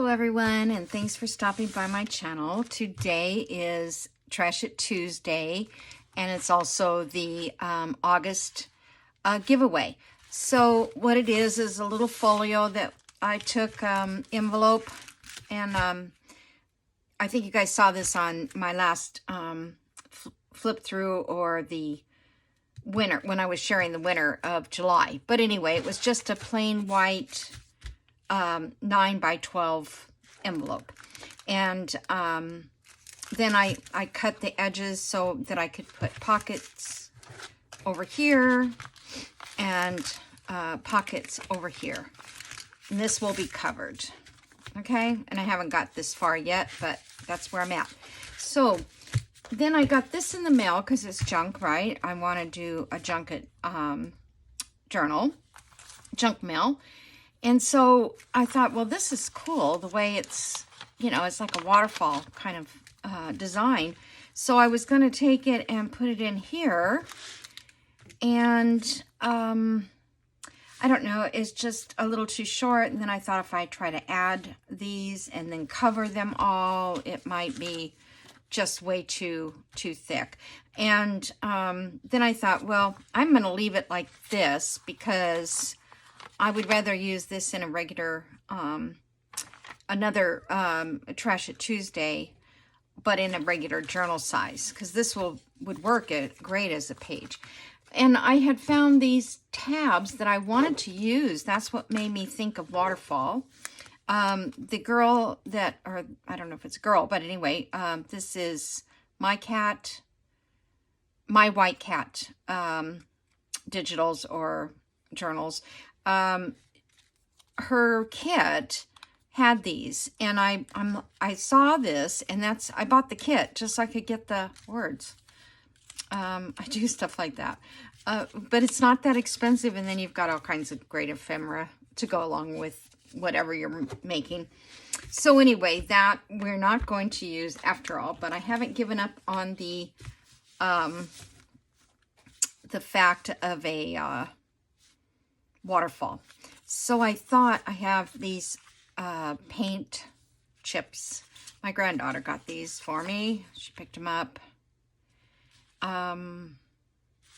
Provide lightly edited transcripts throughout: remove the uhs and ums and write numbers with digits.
everyone, and thanks for stopping by my channel. Today is Trash It Tuesday, and it's also the August giveaway. So what it is a little folio that I took envelope, and I think you guys saw this on my last flip through, or the winner, when I was sharing the winner of July. But anyway, it was just a plain white 9 by 12 envelope, and then I cut the edges so that I could put pockets over here and pockets over here, and this will be covered. Okay, and I haven't got this far yet, but that's where I'm at. So then I got this in the mail because it's junk, right? I want to do a junket journal, junk mail. And so I thought, well, this is cool, the way it's, you know, it's like a waterfall kind of design. So I was going to take it and put it in here. And I don't know, it's just a little too short. And then I thought if I try to add these and then cover them all, it might be just way too thick. And then I thought, well, I'm going to leave it like this because I would rather use this in a regular, another Trash It Tuesday, but in a regular journal size, because this would work great as a page. And I had found these tabs that I wanted to use. That's what made me think of waterfall. The girl that, or I don't know if it's a girl, but anyway, this is My White Cat digitals or journals. Her kit had these, and I saw this, and I bought the kit just so I could get the words. I do stuff like that, but it's not that expensive, and then you've got all kinds of great ephemera to go along with whatever you're making. So anyway, that we're not going to use after all, but I haven't given up on the fact of a waterfall. So I thought, I have these paint chips. My granddaughter got these for me. She picked them up.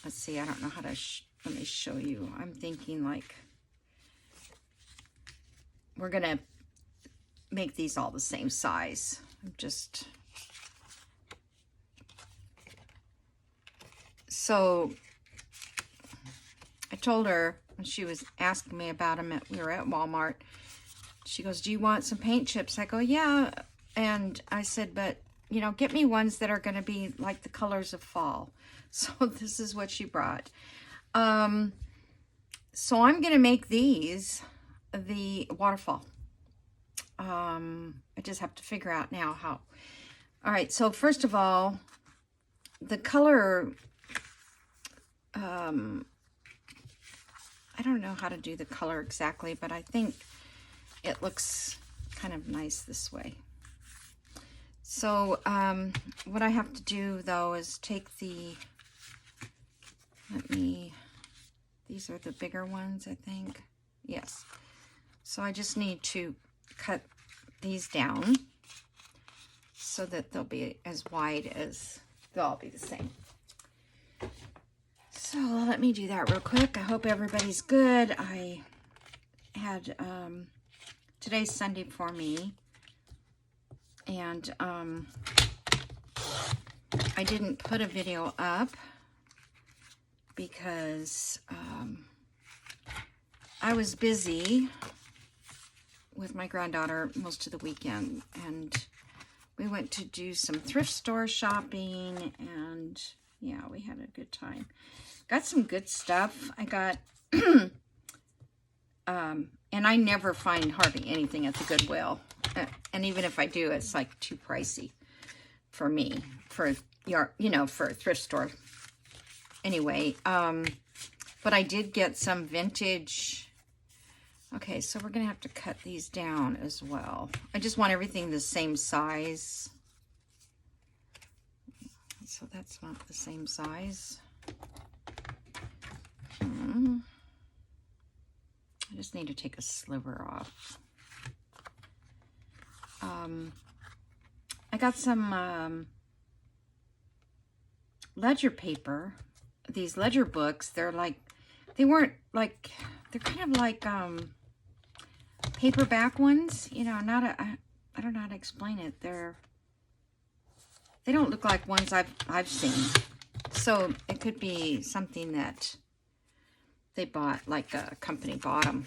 Let's see, I don't know how to, let me show you. I'm thinking like, we're going to make these all the same size. So I told her, when she was asking me about them, we were at Walmart, she goes, do you want some paint chips? I go, yeah. And I said, but, you know, get me ones that are going to be like the colors of fall. So this is what she brought. So I'm going to make these the waterfall. I just have to figure out now how. All right, so first of all, the color, I don't know how to do the color exactly, but I think it looks kind of nice this way. So what I have to do though is take these are the bigger ones, I think. Yes. So I just need to cut these down so that they'll be as wide as, they'll all be the same. So let me do that real quick. I hope everybody's good. I had, today's Sunday for me, and I didn't put a video up because I was busy with my granddaughter most of the weekend, and we went to do some thrift store shopping, and yeah, we had a good time. Got some good stuff. I got, and I never find hardly anything at the Goodwill. And even if I do, it's like too pricey for me, for your, you know, for a thrift store. Anyway, but I did get some vintage. Okay, so we're going to have to cut these down as well. I just want everything the same size. So that's not the same size. I just need to take a sliver off. I got some ledger paper. These ledger books, they're like, they weren't like, they're kind of like paperback ones, you know, not a, I don't know how to explain it. They don't look like ones I've seen. So it could be something that they bought, like a company bought them.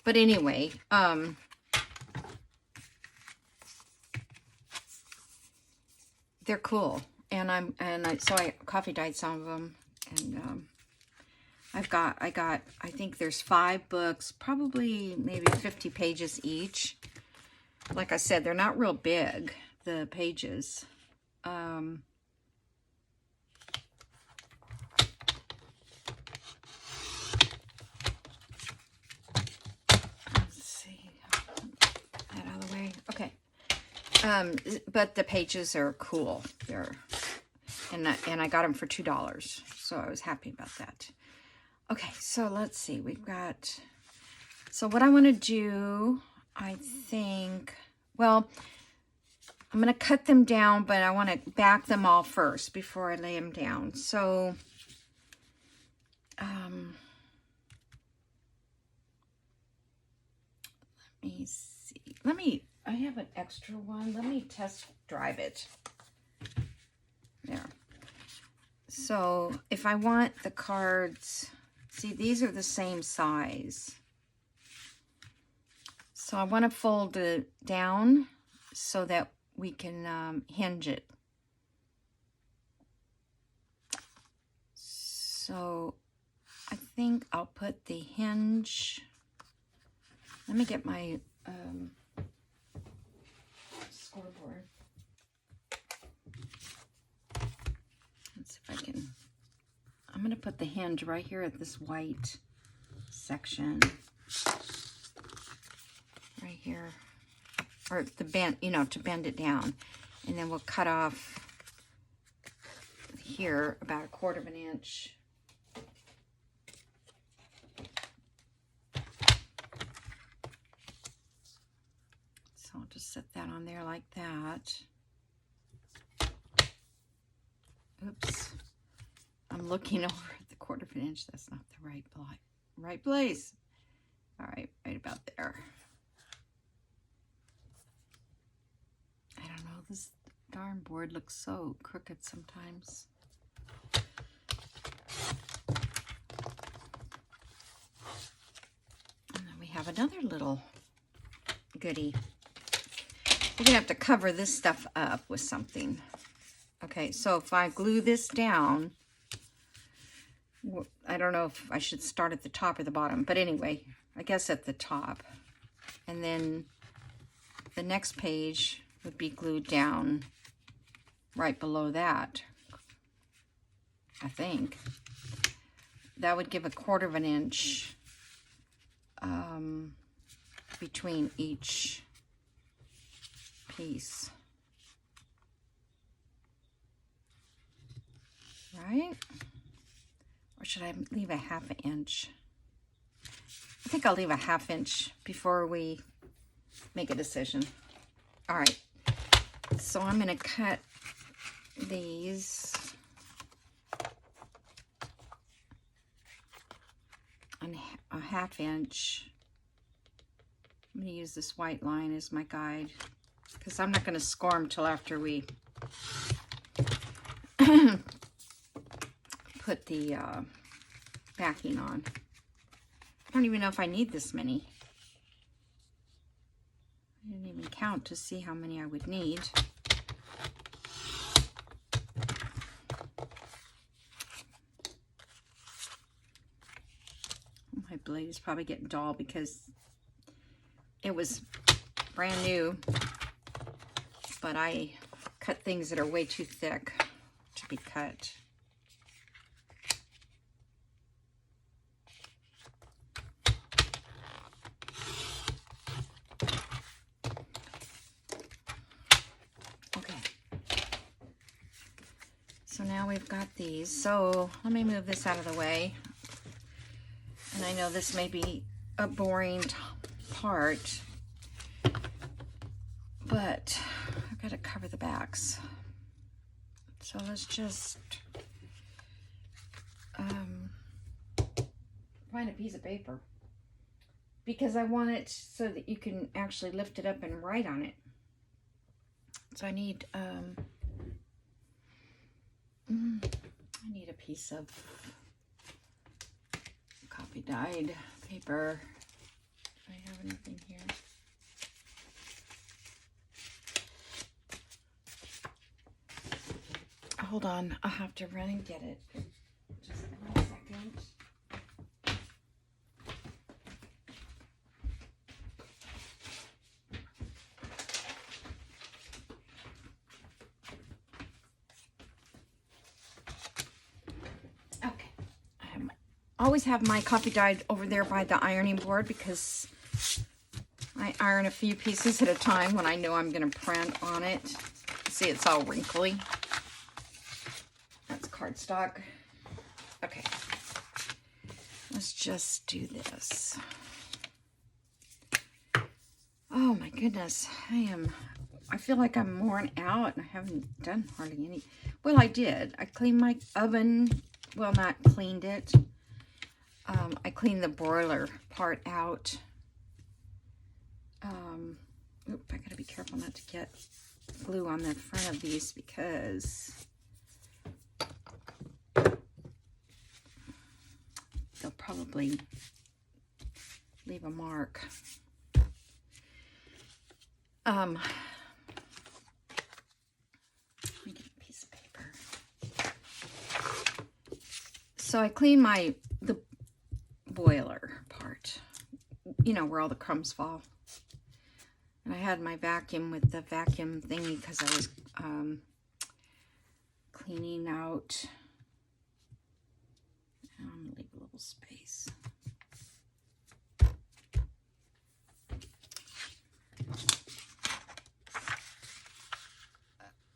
But anyway, they're cool. And I coffee dyed some of them, and I think there's 5 books, probably maybe 50 pages each. Like I said, they're not real big, the pages. Let's see, that out of the way. Okay. But the pages are cool. And I got them for $2, so I was happy about that. Okay, so let's see. We've got, so what I want to do, I think, well, I'm going to cut them down, but I want to back them all first before I lay them down. So, let me see. I have an extra one. Let me test drive it. There. So if I want the cards, see, these are the same size. So I want to fold it down so that we can hinge it. So I think I'll put the hinge. Let me get my scoreboard. Let's see if I can. I'm going to put the hinge right here at this white section. Right here. Or the bend, you know, to bend it down. And then we'll cut off here about 1/4 of an inch. So I'll just set that on there like that. Oops. I'm looking over at the 1/4 of an inch. That's not the right place. All right, right about there. I don't know, this darn board looks so crooked sometimes. And then we have another little goodie. We're gonna have to cover this stuff up with something. Okay, so if I glue this down, I don't know if I should start at the top or the bottom, but anyway, I guess at the top. And then the next page would be glued down right below that, I think. That would give 1/4 of an inch between each piece. Right? Or should I leave a 1/2 inch? I think I'll leave a 1/2 inch before we make a decision. All right. So I'm going to cut these on a 1/2 inch. I'm going to use this white line as my guide because I'm not going to score them till after we put the backing on. I don't even know if I need this many. I didn't even count to see how many I would need. My blade is probably getting dull because it was brand new, but I cut things that are way too thick to be cut. So now we've got these. So let me move this out of the way. And I know this may be a boring part, but I've got to cover the backs. So let's just find a piece of paper, because I want it so that you can actually lift it up and write on it. So I need a piece of copy dyed paper. Do I have anything here? Hold on, I'll have to run and get it. Just 1 second. Okay, I always have my copy dyed over there by the ironing board, because I iron a few pieces at a time when I know I'm going to print on it. See, it's all wrinkly. That's cardstock. Okay, let's just do this. Oh my goodness, I feel like I'm worn out and I haven't done hardly any. Well, I did. I cleaned my oven. Well, not cleaned it. I cleaned the broiler part out. I gotta be careful not to get glue on the front of these, because they'll probably leave a mark. Let me get a piece of paper. So I clean the boiler part, you know, where all the crumbs fall. And I had my vacuum with the vacuum thingy, because I was cleaning out. I'm gonna leave a little space.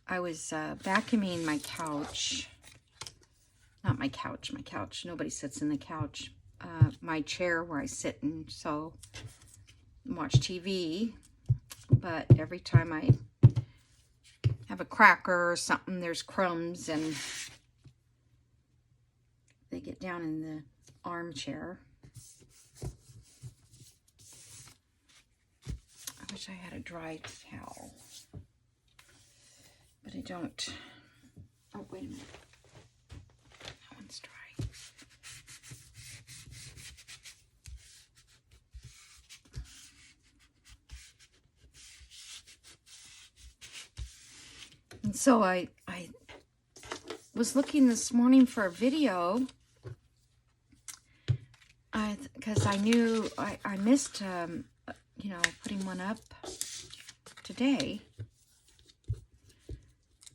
I was vacuuming my couch. Not my couch, my couch. Nobody sits in the couch. My chair where I sit and sew and watch TV. But every time I have a cracker or something, there's crumbs and they get down in the armchair. I wish I had a dry towel, but I don't. Oh, wait a minute. That one's dry. And so I was looking this morning for a video, because I knew I missed, you know, putting one up today.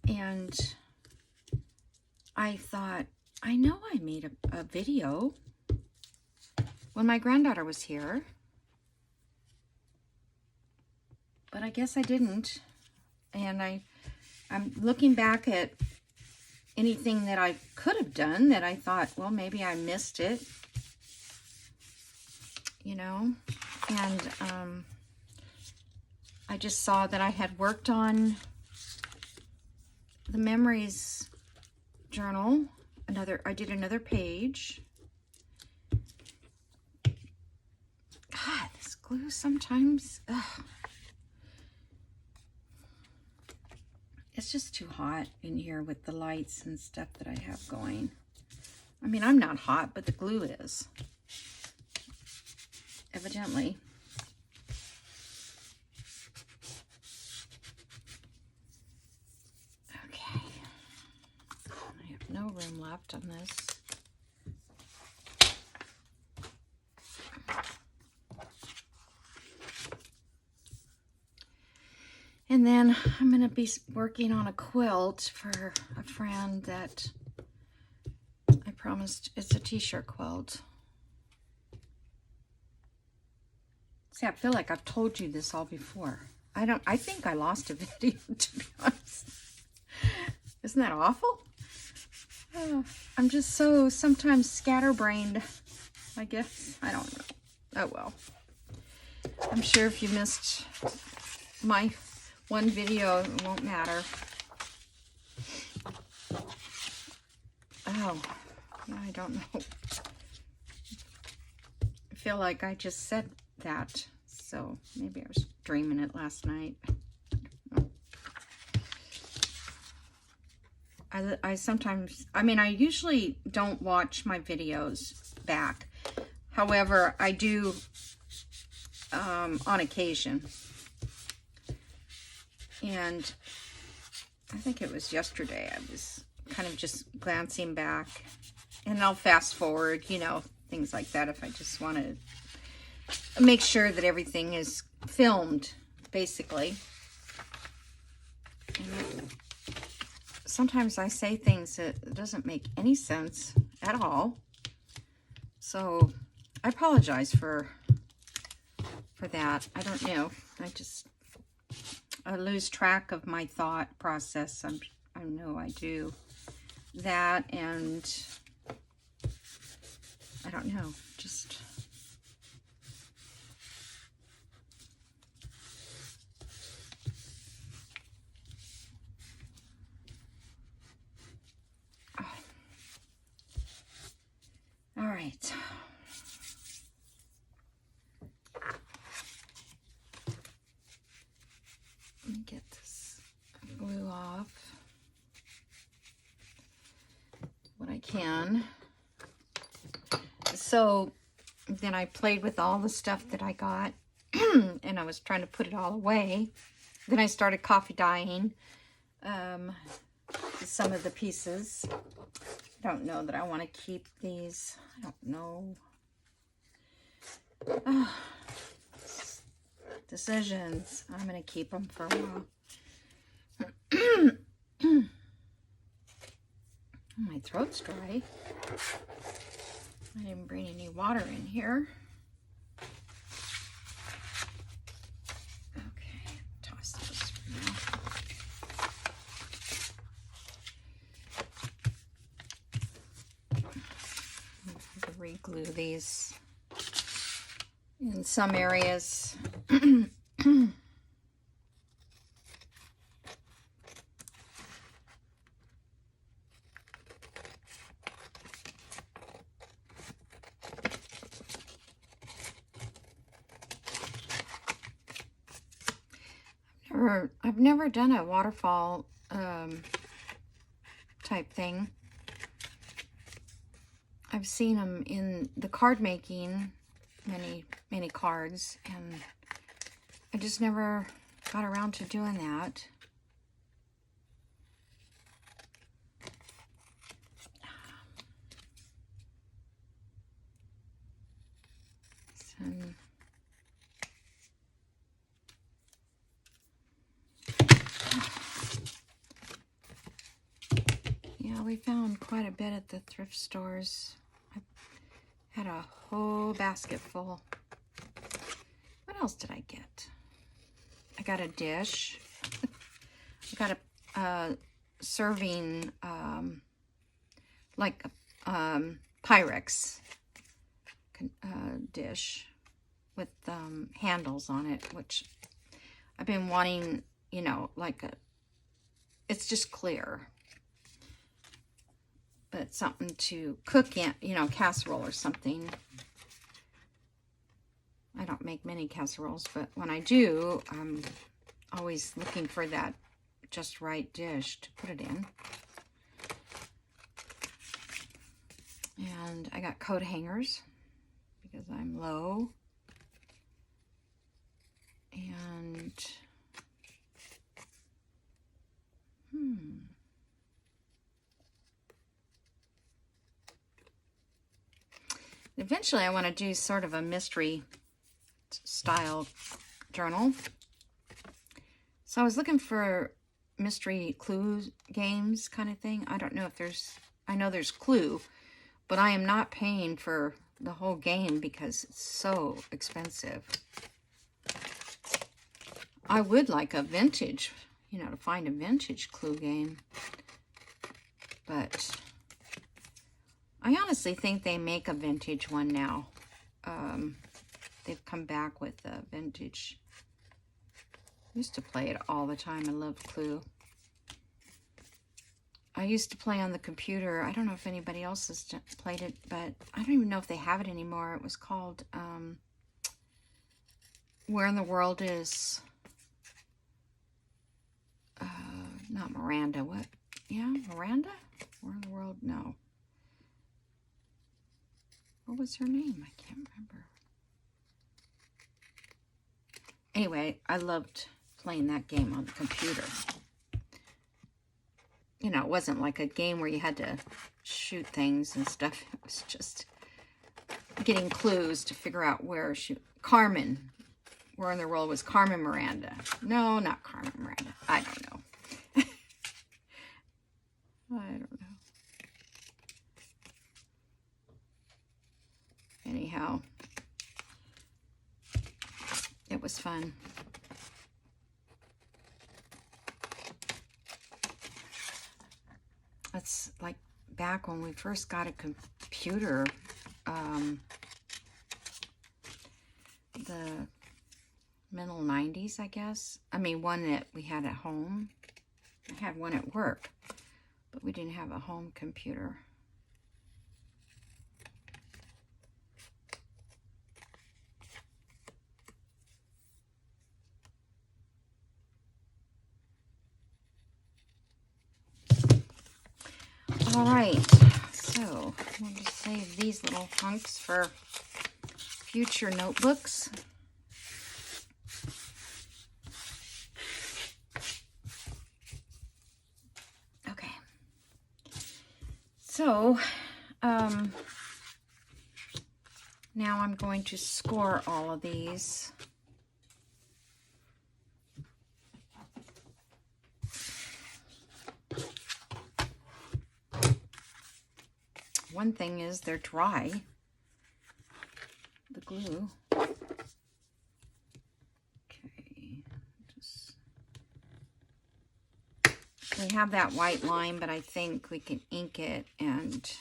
And I thought, I know I made a video when my granddaughter was here, but I guess I didn't. And I'm looking back at anything that I could have done that I thought, well, maybe I missed it, you know. And I just saw that I had worked on the memories journal. I did another page. God, this glue sometimes, ugh. It's just too hot in here with the lights and stuff that I have going. I mean, I'm not hot, but the glue is. Evidently. Okay. I have no room left on this. And then I'm going to be working on a quilt for a friend that I promised. It's a t-shirt quilt. See, I feel like I've told you this all before. I think I lost a video, to be honest. Isn't that awful? Oh, I'm just so sometimes scatterbrained, I guess. I don't know. Oh, well. I'm sure if you missed my one video, it won't matter. Oh, yeah, I don't know. I feel like I just said that, so maybe I was dreaming it last night. I sometimes, I mean, I usually don't watch my videos back. However, I do on occasion. And I think it was yesterday, I was kind of just glancing back. And I'll fast forward, you know, things like that if I just want to make sure that everything is filmed, basically. And sometimes I say things that doesn't make any sense at all. So I apologize for that. I don't know. I lose track of my thought process. I know I do that, and I don't know. Just all right. Let me get this glue off what I can. So then I played with all the stuff that I got and I was trying to put it all away. Then I started coffee dyeing some of the pieces. I don't know that I want to keep these. I don't know. Decisions. I'm going to keep them for a while. My throat's dry. I didn't bring any water in here. Okay, toss those for now. I'm going to re-glue these in some areas. I've never done a waterfall type thing. I've seen them in the card making, many cards, and I just never got around to doing that. So, yeah, we found quite a bit at the thrift stores. I had a whole basket full. What else did I get? I got a dish. I got a serving, like Pyrex dish with handles on it, which I've been wanting, you know, like it's just clear. But something to cook in, you know, casserole or something. I don't make many casseroles, but when I do, I'm always looking for that just right dish to put it in. And I got coat hangers because I'm low. And eventually I want to do sort of a mystery style journal. So I was looking for mystery clue games kind of thing. I don't know if there's, I know there's Clue, but I am not paying for the whole game because it's so expensive. I would like a vintage, you know, to find a vintage Clue game. But I honestly think they make a vintage one now. They've come back with a vintage Used to play it all the time. I love Clue. I used to play on the computer. I don't know if anybody else has played it, but I don't even know if they have it anymore. It was called Where in the World is... not Miranda. What? Yeah, Miranda? Where in the World? No. What was her name? I can't remember. Anyway, I loved playing that game on the computer. You know, it wasn't like a game where you had to shoot things and stuff. It was just getting clues to figure out where she... Carmen. Where in the World was Carmen Miranda? No, not Carmen Miranda. I don't know. I don't know. Anyhow, it was fun. That's like back when we first got a computer, the middle 90s, I guess. I mean, one that we had at home. I had one at work, but we didn't have a home computer. All right, so we'll just save these little hunks for future notebooks. Okay, so now I'm going to score all of these. One thing is they're dry, the glue. Okay, we have that white line, but I think we can ink it and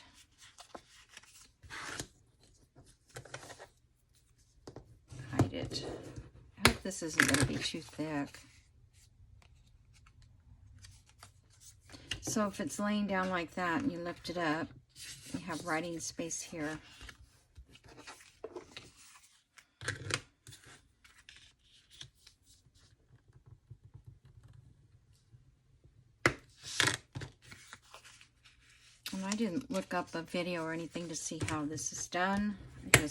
hide it. I hope this isn't going to be too thick. So if it's laying down like that and you lift it up, you have writing space here. And I didn't look up a video or anything to see how this is done. I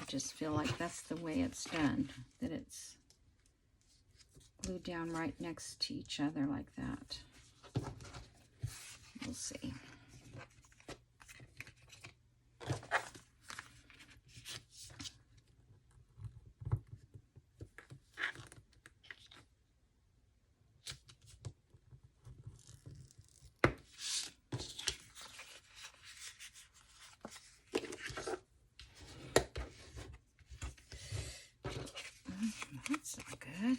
just feel like that's the way it's done, that it's glued down right next to each other like that. We'll see. That's not good.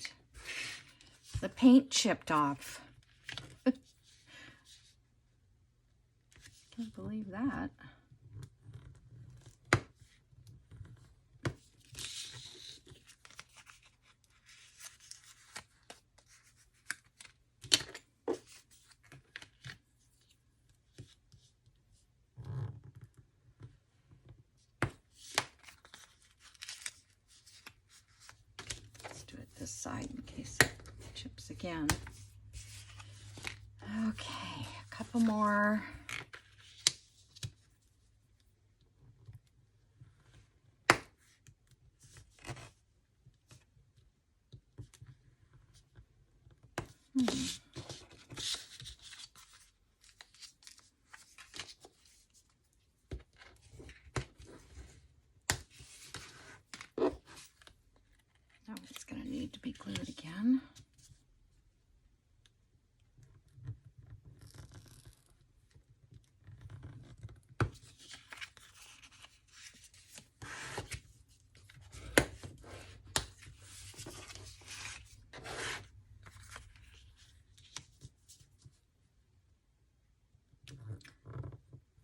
The paint chipped off. Can't believe that. Let's do it this side in case it chips again. Okay, a couple more. Oh, it's going to need to be glued again.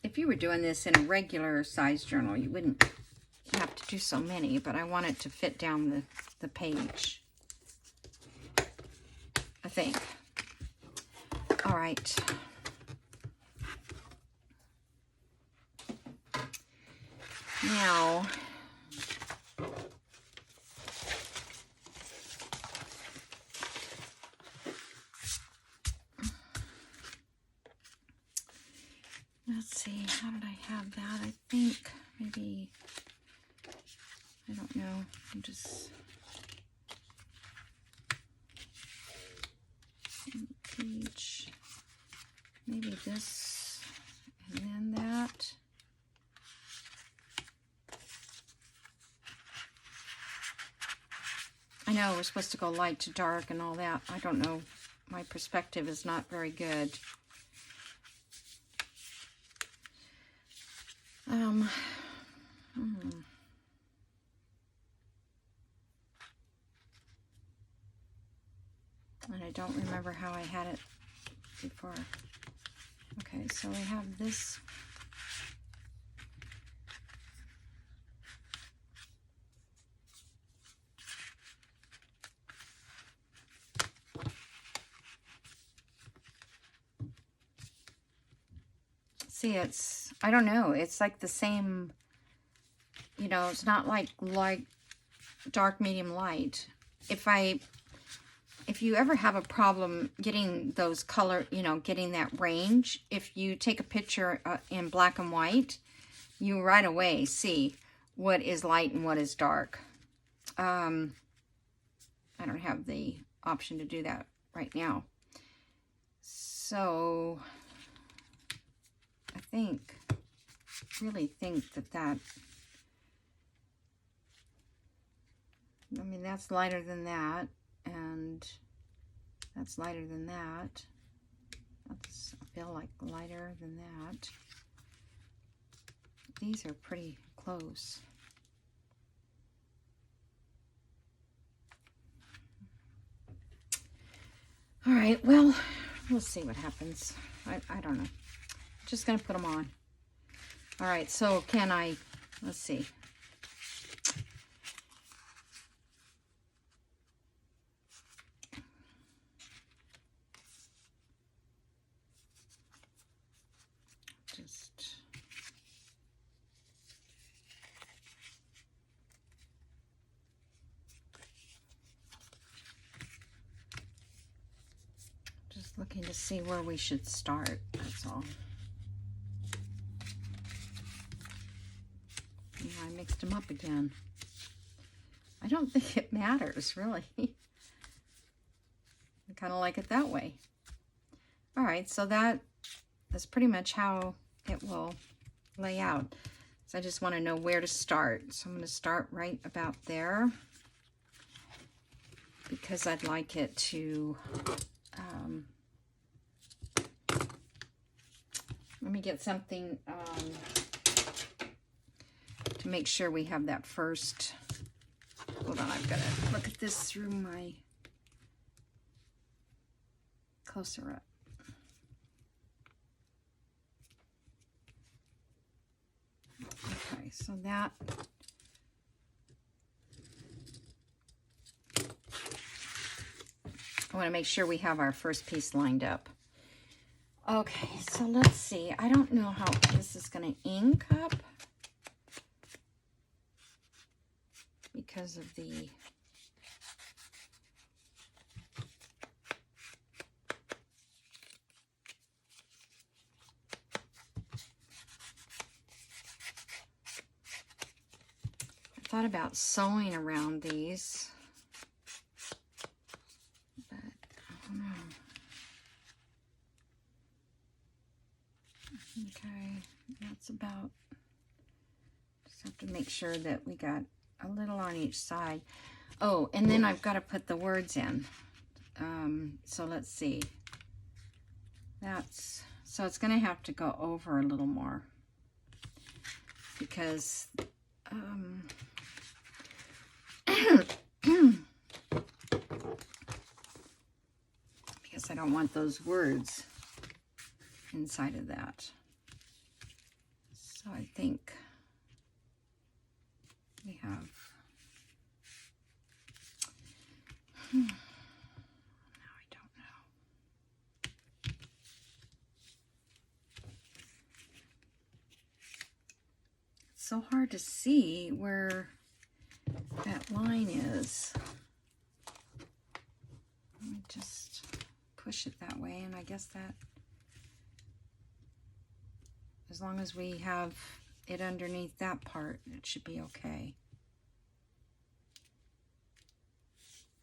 If you were doing this in a regular size journal, you wouldn't have to do so many, but I want it to fit down the page, I think. All right. Now, let's see, how did I have that? I think maybe, I don't know, I'm just, page, maybe this, and then that. I know we're supposed to go light to dark and all that. I don't know. My perspective is not very good. And I don't remember how I had it before. Okay, so I have this. See, it's, I don't know, it's like the same, you know, it's not like dark, medium, light. If you ever have a problem getting those color, you know, getting that range, if you take a picture in black and white, you right away see what is light and what is dark. I don't have the option to do that right now. So I really think that, I mean, that's lighter than that, and that's lighter than that. That's, I feel like, lighter than that. These are pretty close. All right, well, we'll see what happens. I don't know. Just gonna put them on. All right, so can I, let's see. Just looking to see where we should start, that's all. Yeah, I mixed them up again. I don't think it matters, really. I kind of like it that way. All right, so that's pretty much how it will lay out. So I just want to know where to start. So I'm going to start right about there, because I'd like it to, let me get something to make sure we have that first. Hold on, I've got to look at this through my closer up. Okay, so that, I want to make sure we have our first piece lined up. Okay, so let's see. I don't know how this is going to ink up because of the, I thought about sewing around these, but I don't know. Okay, that's about, just have to make sure that we got a little on each side. Oh, and then I've got to put the words in. So let's see. So it's going to have to go over a little more, because because I don't want those words inside of that. So I think we have. Now I don't know. It's so hard to see where that line is. Let me just push it that way, and I guess that, as long as we have it underneath that part, it should be okay.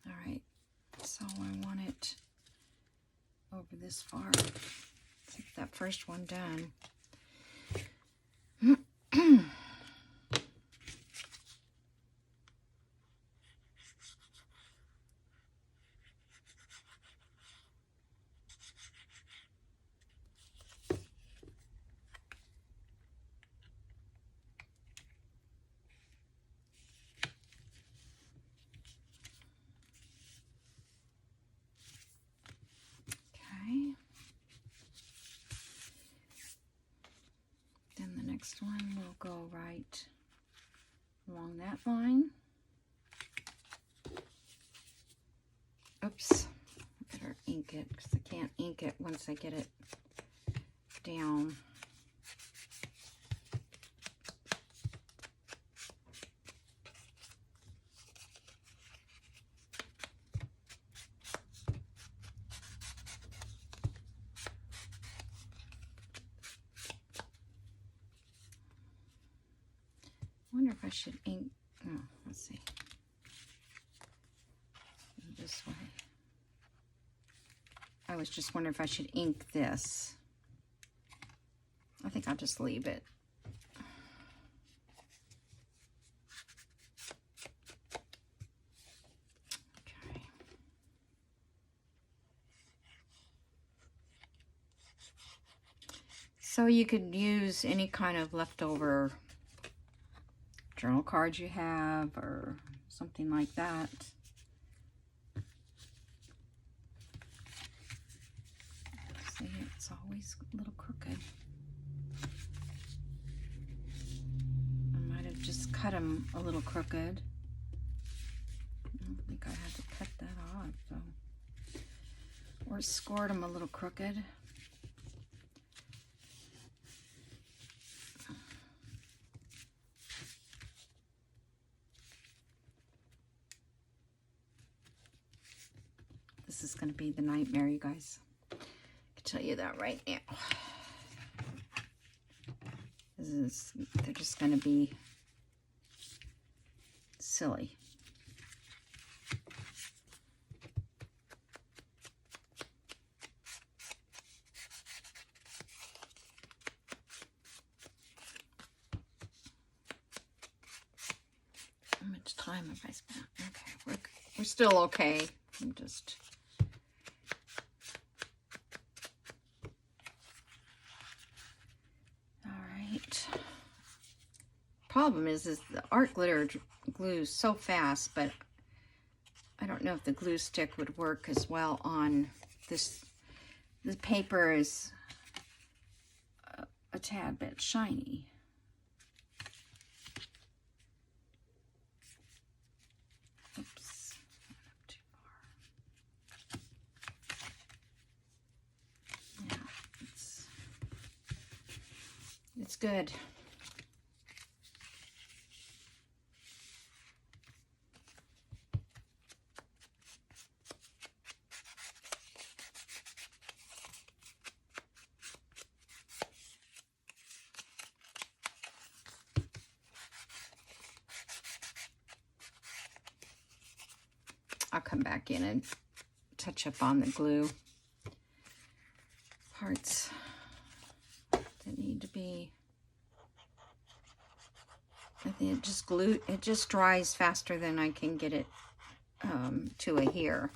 All right, so I want it over this far. Let's get that first one done. Then the next one will go right along that line. Oops, I better ink it because I can't ink it once I get it down. I wonder if I should ink, oh, let's see, this way. I was just wondering if I should ink this. I think I'll just leave it. Okay. So you could use any kind of leftover journal cards you have or something like that. See, it's always a little crooked. I might have just cut them a little crooked. I don't think I had to cut that off, though. Or scored them a little crooked. This is going to be the nightmare, you guys. I can tell you that right now. They're just going to be silly. How much time have I spent? Okay, we're still okay. I'm just... Problem is the art glitter glues so fast, but I don't know if the glue stick would work as well on this. The paper is a tad bit shiny. Oops, up too far. Yeah, it's good. I'll come back in and touch up on the glue parts that need to be. I think it just dries faster than I can get it to adhere.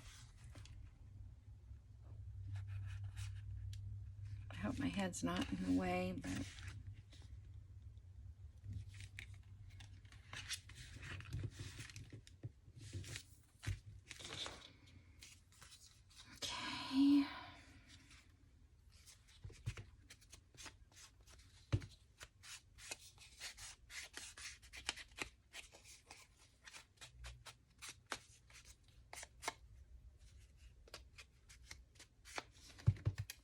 I hope my head's not in the way, but okay.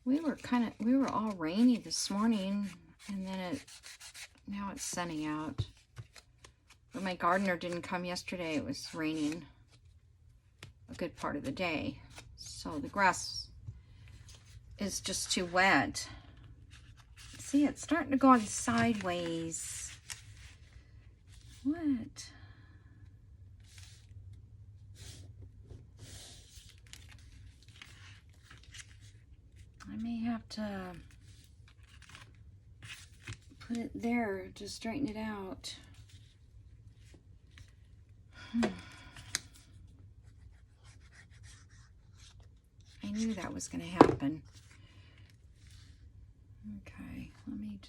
We were all rainy this morning, and then now it's sunny out. But my gardener didn't come yesterday. It was raining a good part of the day. So the grass is just too wet. See, it's starting to go on sideways. What? I may have to put it there to straighten it out. I knew that was going to happen. Okay, I'm going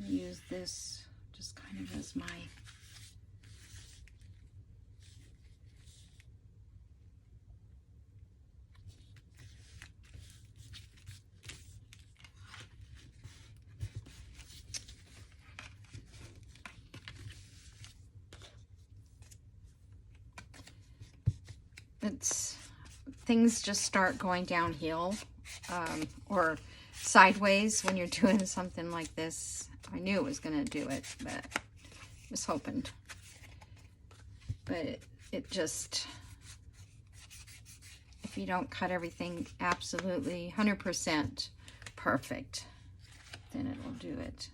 to use this just kind of as my things just start going downhill or sideways when you're doing something like this. I knew it was going to do it, but I was hoping. But it just, if you don't cut everything absolutely 100% perfect, then it will do it.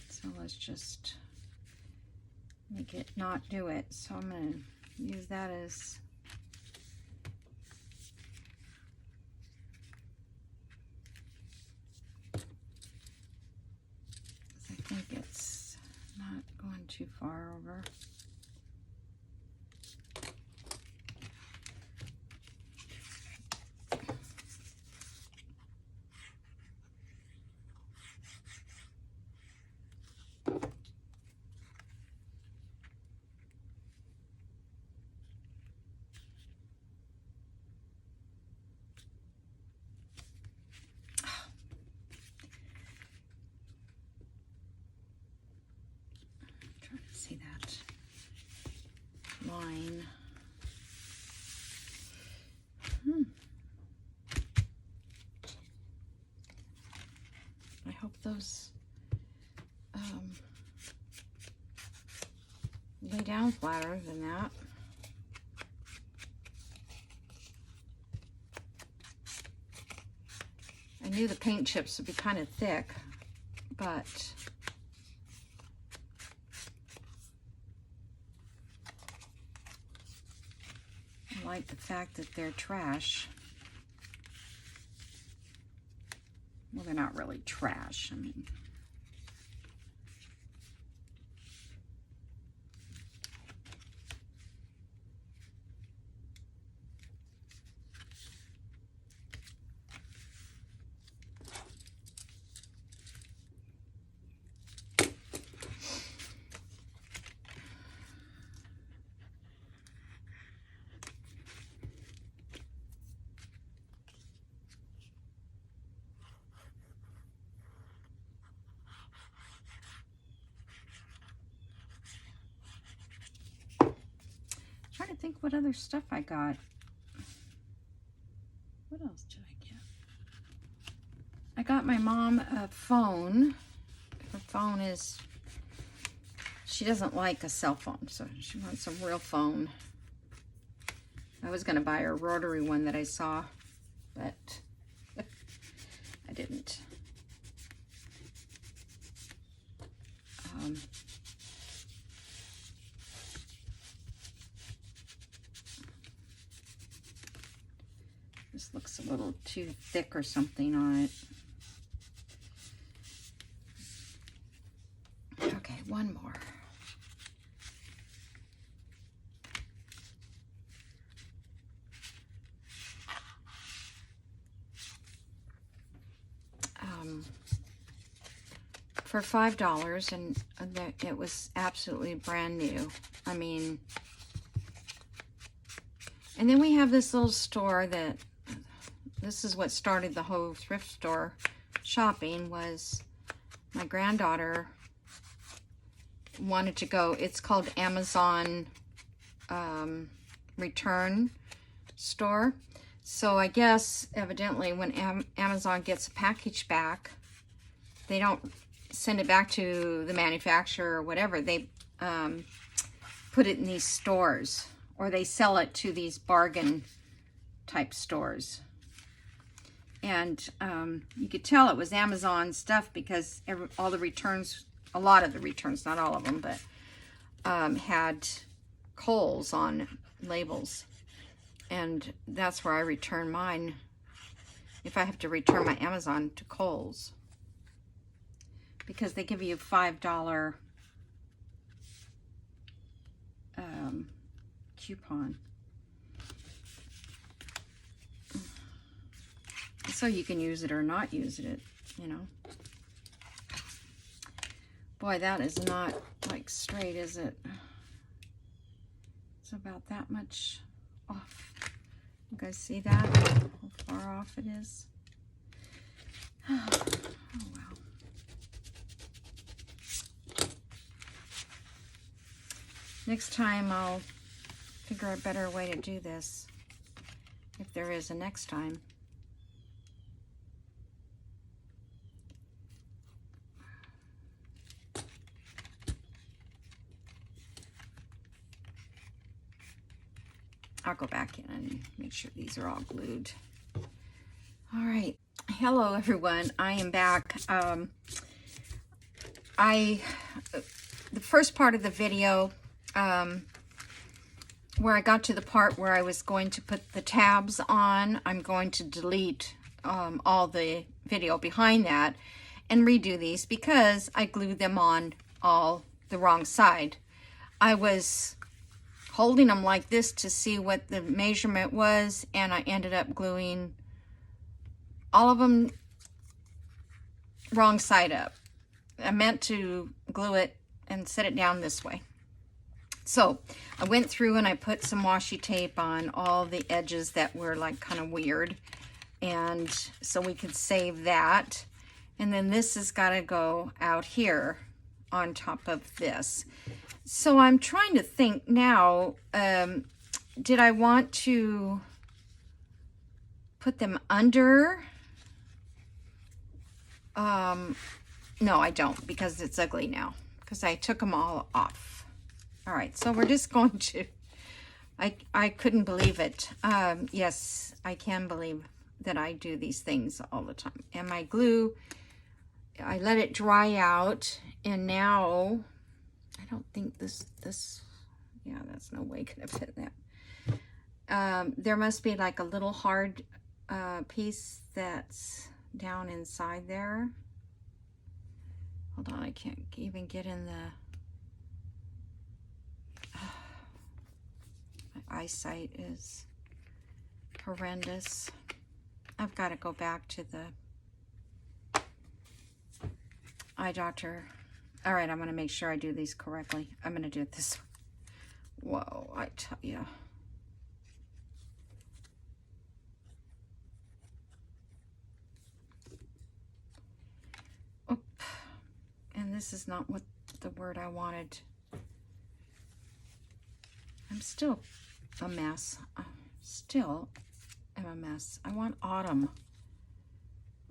So let's just make it not do it. So I'm going to use that as I think it's not going too far over. See that line. I hope those lay down flatter than that. I knew the paint chips would be kind of thick, but I like the fact that they're trash. Well, they're not really trash. I mean, trying to think what other stuff I got. What else did I get? I got my mom a phone. Her phone is, she doesn't like a cell phone, so she wants a real phone. I was going to buy her a rotary one that I saw, but I didn't. This looks a little too thick or something on it. Okay, one more. For $5, and it was absolutely brand new. I mean, and then we have this little store that, this is what started the whole thrift store shopping, was my granddaughter wanted to go. It's called Amazon Return Store. So I guess evidently when Amazon gets a package back, they don't send it back to the manufacturer or whatever. They put it in these stores, or they sell it to these bargain type stores. And you could tell it was Amazon stuff because all the returns, a lot of the returns, not all of them, but had Kohl's on labels. And that's where I return mine if I have to return my Amazon to Kohl's, because they give you a $5 coupon. So you can use it or not use it, you know. Boy, that is not like straight, is it? It's about that much off. You guys see that? How far off it is? Oh, wow. Next time I'll figure a better way to do this, if there is a next time. I'll go back in and make sure these are all glued. All right. Hello, everyone. I am back. The first part of the video, where I got to the part where I was going to put the tabs on, I'm going to delete all the video behind that and redo these because I glued them on all the wrong side. I was holding them like this to see what the measurement was, and I ended up gluing all of them wrong side up. I meant to glue it and set it down this way. So I went through and I put some washi tape on all the edges that were like kind of weird, and so we could save that. And then this has got to go out here on top of this. So I'm trying to think now, did I want to put them under? No, I don't, because it's ugly now, because I took them all off. All right, so we're just going to, I couldn't believe it. Yes, I can believe that I do these things all the time. And my glue, I let it dry out, and now, I don't think this, yeah, that's no way gonna fit that. There must be like a little hard piece that's down inside there. Hold on, I can't even get in the, my eyesight is horrendous. I've got to go back to the eye doctor. All right, I'm going to make sure I do these correctly. I'm going to do it this way. Whoa, I tell you. Oop. And this is not what the word I wanted. I'm still a mess. Still am a mess. I want autumn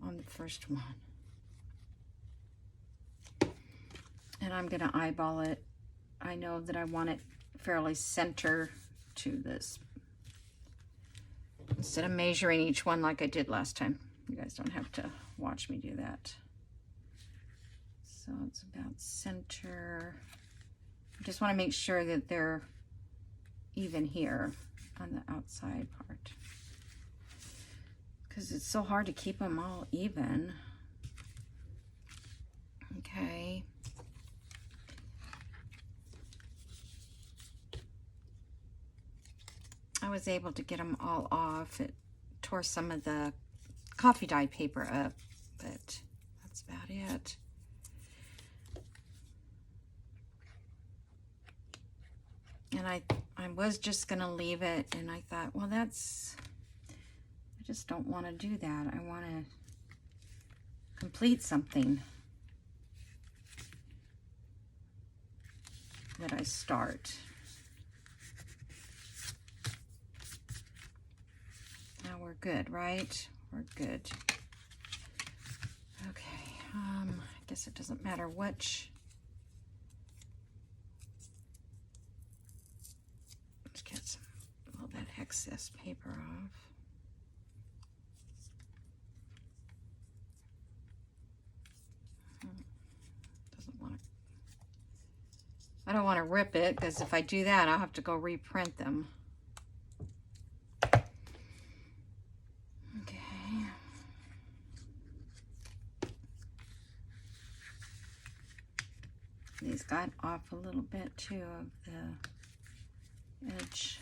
on the first one. And I'm going to eyeball it. I know that I want it fairly center to this, instead of measuring each one like I did last time. You guys don't have to watch me do that. So it's about center. I just want to make sure that they're even here on the outside part, because it's so hard to keep them all even. Okay. I was able to get them all off. It tore some of the coffee dye paper up, but that's about it. And I was just gonna leave it, and I thought, well, I just don't want to do that. I want to complete something that I start. Now we're good, right? We're good. Okay, I guess it doesn't matter which. Let's get all that excess paper off. Doesn't want to. I don't want to rip it, because if I do that, I'll have to go reprint them. Okay. These got off a little bit too of the edge.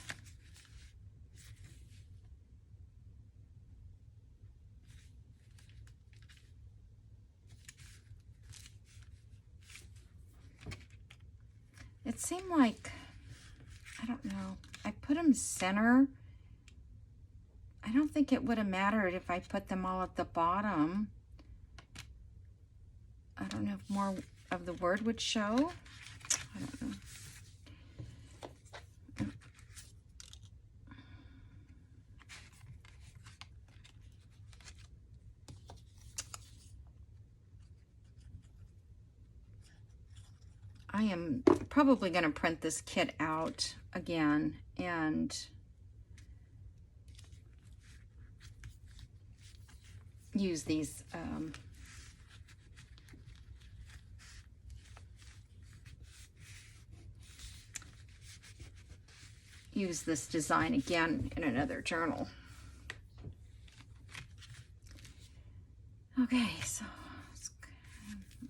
It seemed like, I don't know, I put them center. I don't think it would have mattered if I put them all at the bottom. I don't know if more of the word would show. I don't know. I am probably going to print this kit out again and use these use this design again in another journal. Okay, so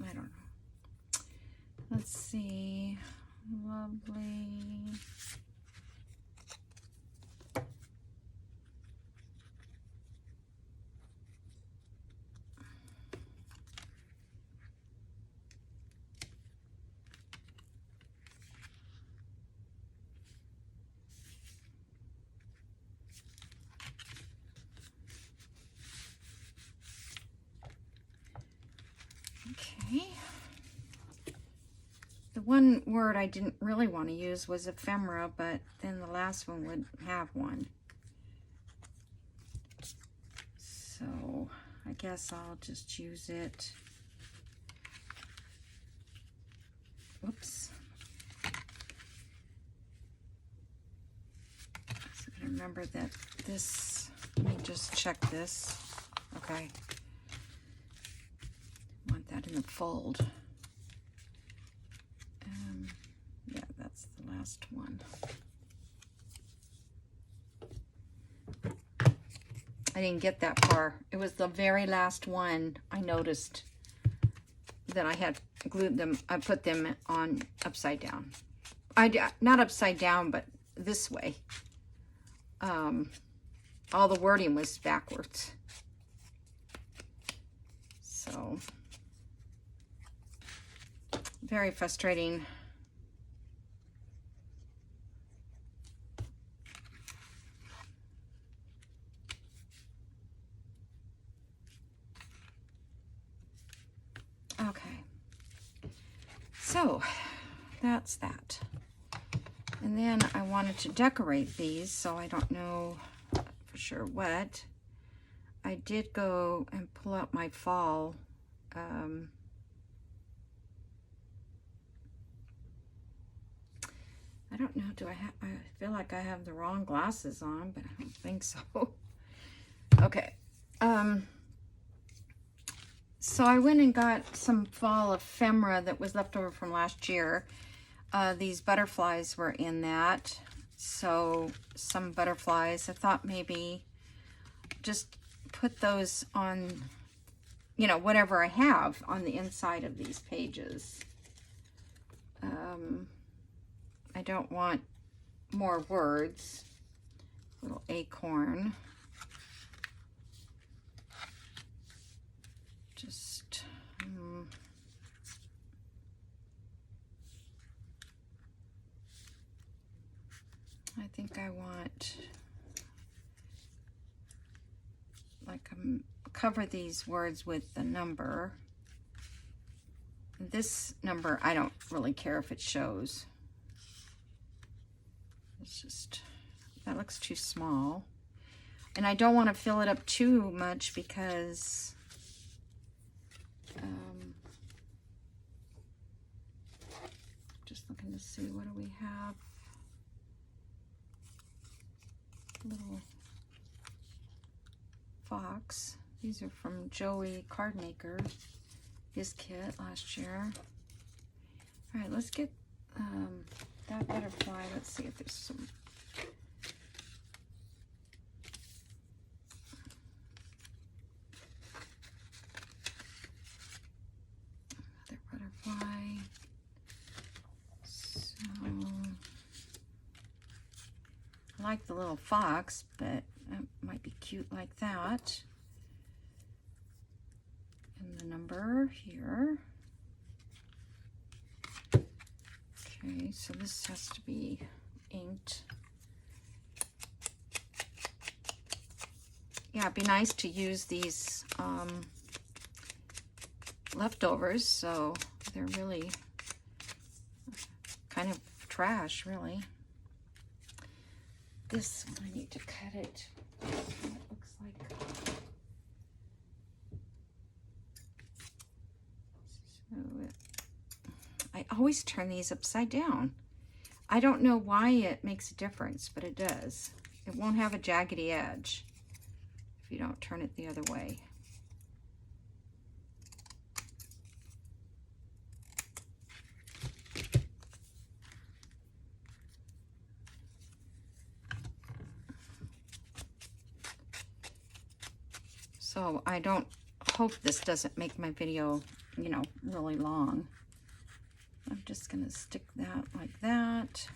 I don't know. Let's see. Lovely. Okay. The one word I didn't really want to use was ephemera, but then the last one would have one. So I guess I'll just use it. Whoops. So I remember that this, let me just check this. Okay. Want that in the fold. Yeah, that's the last one. I didn't get that far. It was the very last one I noticed that I had glued them. I put them on upside down. Not upside down, but this way. All the wording was backwards. So, very frustrating. Okay, so that's that. And then I wanted to decorate these, so I don't know for sure what. I did go and pull out my fall I don't know, I feel like I have the wrong glasses on, but I don't think so. Okay. So I went and got some fall ephemera that was left over from last year. These butterflies were in that. So some butterflies, I thought maybe just put those on, you know, whatever I have on the inside of these pages. I don't want more words. Little acorn. Just I think I want like cover these words with the number. This number, I don't really care if it shows. It's just, that looks too small. And I don't want to fill it up too much because just looking to see, what do we have? Little fox. These are from Joey Cardmaker, his kit last year. All right, let's get that butterfly. Let's see if there's some. Another butterfly. So I like the little fox, but that might be cute like that. And the number here. Okay, so this has to be inked. Yeah, it'd be nice to use these leftovers, so they're really kind of trash, really. This one, I need to cut it. It looks like. I always turn these upside down. I don't know why it makes a difference, but it does. It won't have a jaggedy edge if you don't turn it the other way. So I don't hope this doesn't make my video, you know, really long. I'm just going to stick that like that.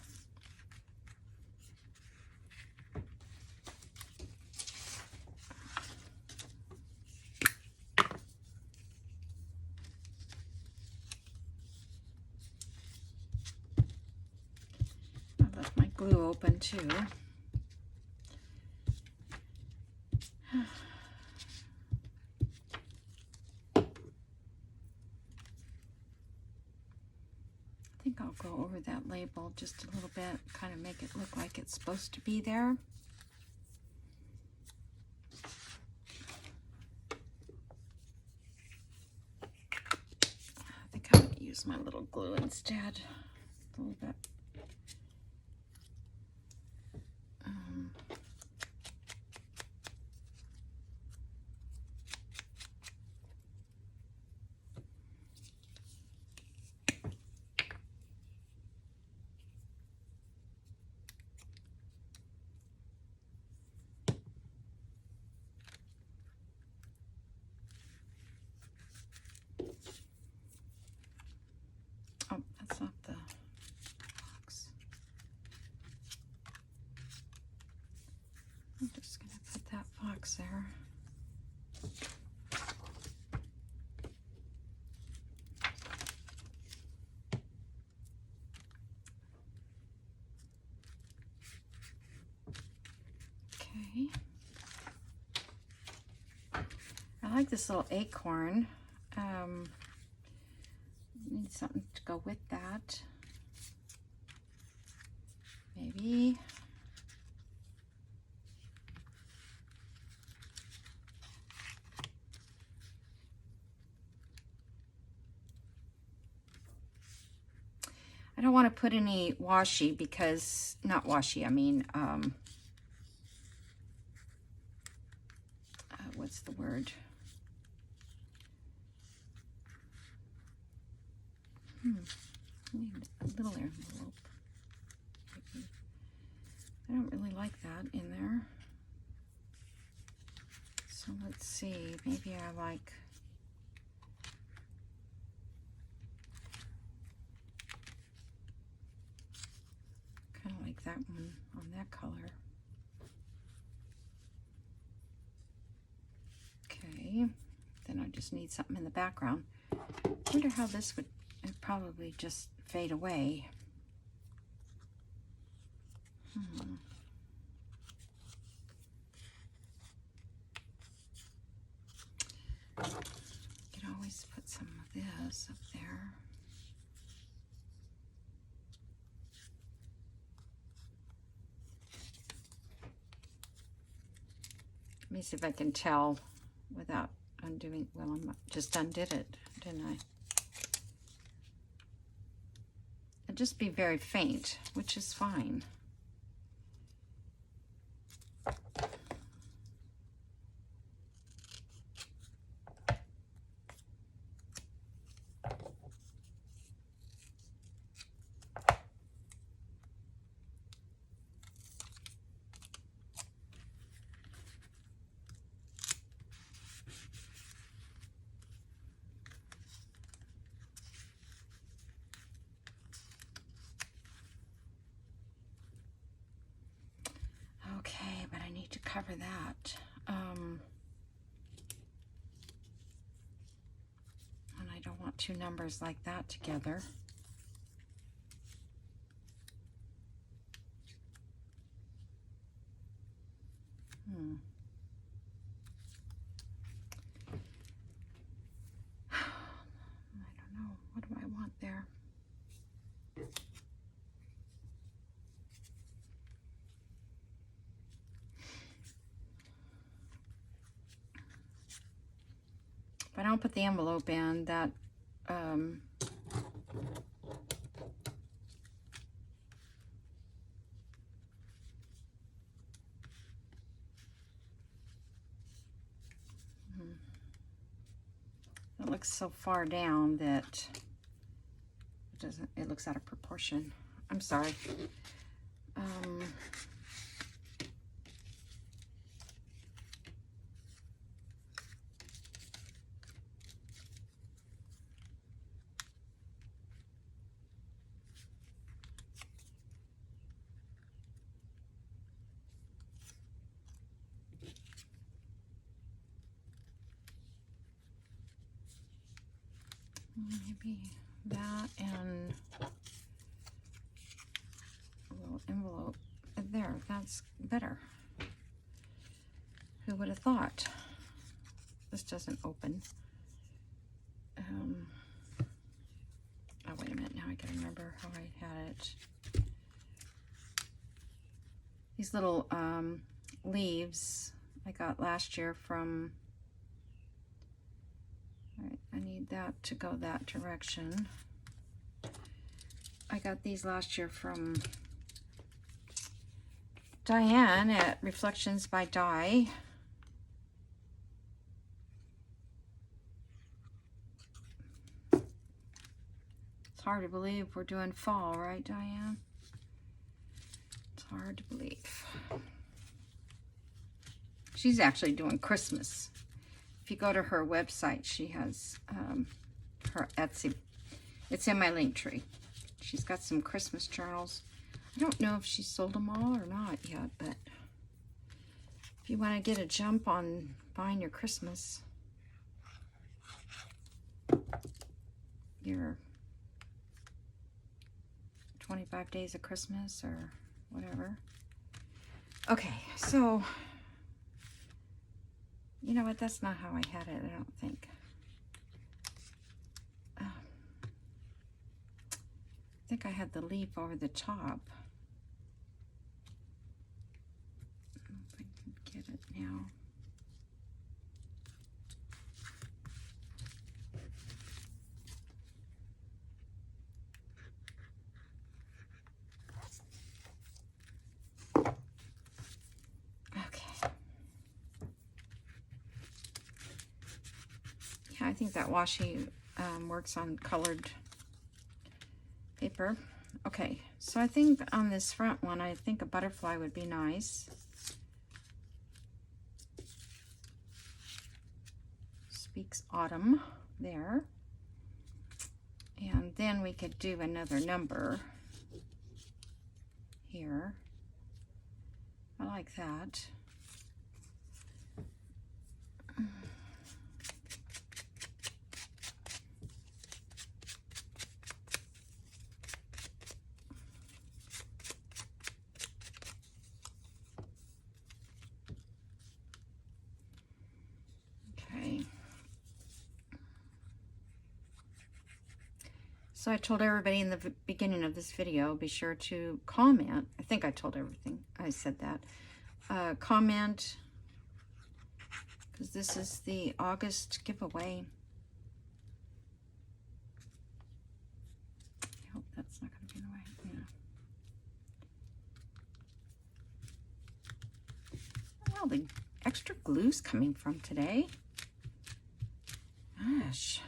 I left my glue open too. I think I'll go over that label just a little bit, kind of make it look like it's supposed to be there. I think I'm going to use my little glue instead, a little bit. Oh, that's not the box. I'm just going to put that box there. Okay. I like this little acorn. Need something to go with that. Maybe. I don't want to put any washi because, not washi, I mean, what's the word? A little envelope. I don't really like that in there. So let's see, maybe I like kind of like that one on that color. Okay, then I just need something in the background. I wonder how this would, it'd probably just fade away. You can always put some of this up there. Let me see if I can tell without undoing. Well, I just undid it, didn't I? It'll just be very faint, which is fine. Okay, but I need to cover that. And I don't want two numbers like that together. I don't know. What do I want there? If I don't put the envelope in, that it looks so far down that it looks out of proportion. I'm sorry. Maybe that and a little envelope there. That's better. Who would have thought? This doesn't open. Oh, wait a minute. Now I can remember how I had it. These little leaves I got last year from... All right, I need that to go that direction. I got these last year from Diane at Reflections by Di. It's hard to believe we're doing fall, right, Diane? It's hard to believe. She's actually doing Christmas. If you go to her website, she has her Etsy. It's in my link tree. She's got some Christmas journals. I don't know if she sold them all or not yet, but if you want to get a jump on buying your Christmas, your 25 days of Christmas or whatever. Okay, so... You know what? That's not how I had it, I don't think. I think I had the leaf over the top. If I can get it now. I think that washi works on colored paper. Okay, so I think on this front one, I think a butterfly would be nice. Speaks autumn there. And then we could do another number here. I like that. So I told everybody in the beginning of this video, be sure to comment. I think I told everything. I said that. Comment because this is the August giveaway. I hope that's not going to be in the way. Yeah. Well, the extra glue's coming from today. Gosh.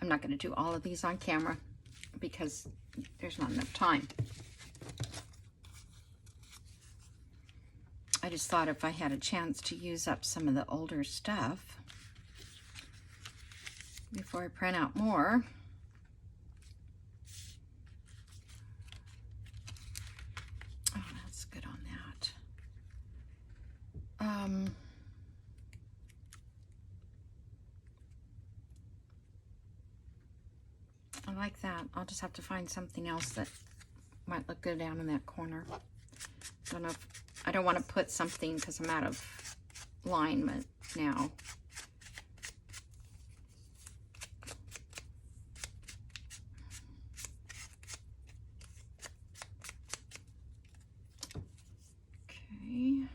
I'm not going to do all of these on camera because there's not enough time. I just thought if I had a chance to use up some of the older stuff before I print out more. Oh, that's good on that. I like that. I'll just have to find something else that might look good down in that corner. I don't want to put something because I'm out of alignment now. Okay.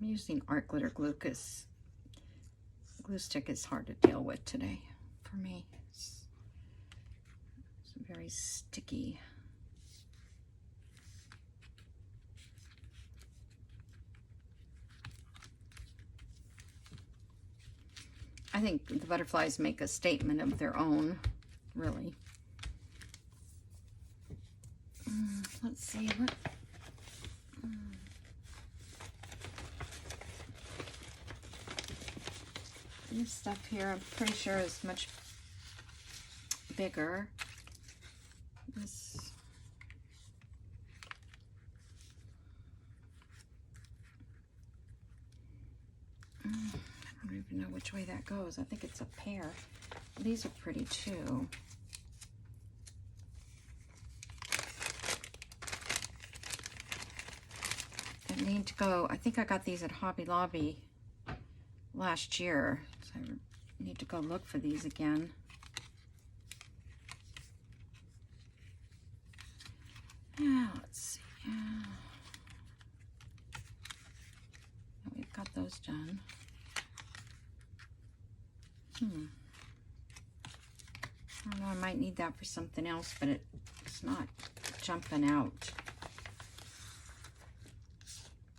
I'm using art glitter glue because glue stick is hard to deal with today for me. It's very sticky. I think the butterflies make a statement of their own, really. Let's see what. This stuff here, I'm pretty sure is much bigger. This. I don't even know which way that goes. I think it's a pair. These are pretty too. I need to go. I think I got these at Hobby Lobby last year, so I need to go look for these again. Yeah, let's see. Yeah. We've got those done. I don't know, I might need that for something else, but it's not jumping out.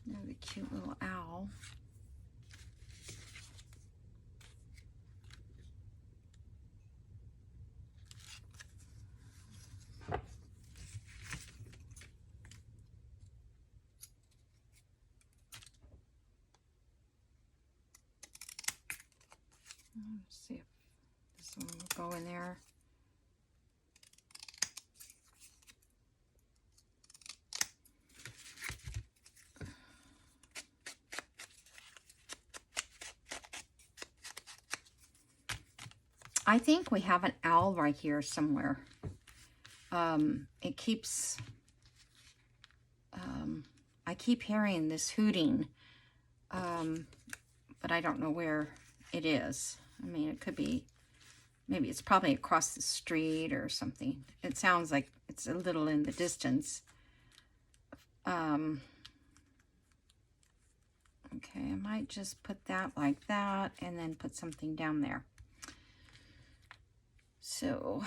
There's a cute little owl. Let's see if this one will go in there. I think we have an owl right here somewhere. It keeps, I keep hearing this hooting, but I don't know where it is. I mean, it could be, maybe it's probably across the street or something. It sounds like it's a little in the distance. Okay, I might just put that like that and then put something down there. So,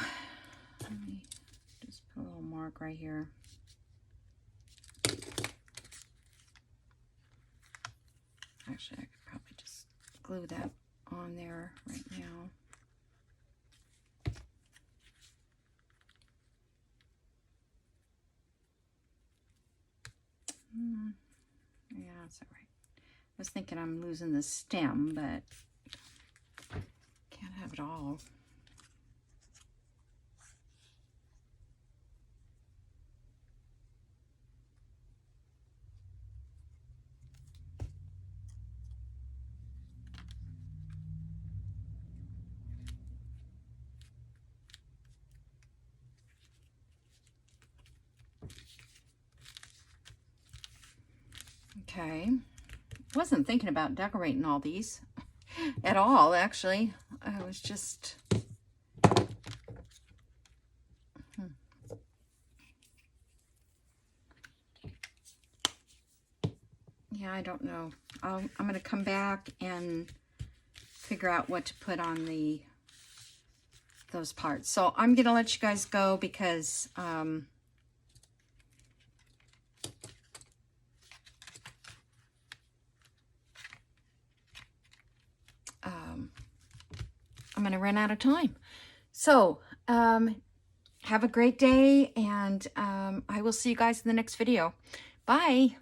let me just put a little mark right here. Actually, I could probably just glue that on there right now. Yeah, that's all right. I was thinking I'm losing the stem, but can't have it all. Okay. Wasn't thinking about decorating all these at all, actually. I was just... Yeah, I don't know. I'm going to come back and figure out what to put on those parts. So I'm going to let you guys go because I'm going to run out of time. So have a great day, and I will see you guys in the next video. Bye.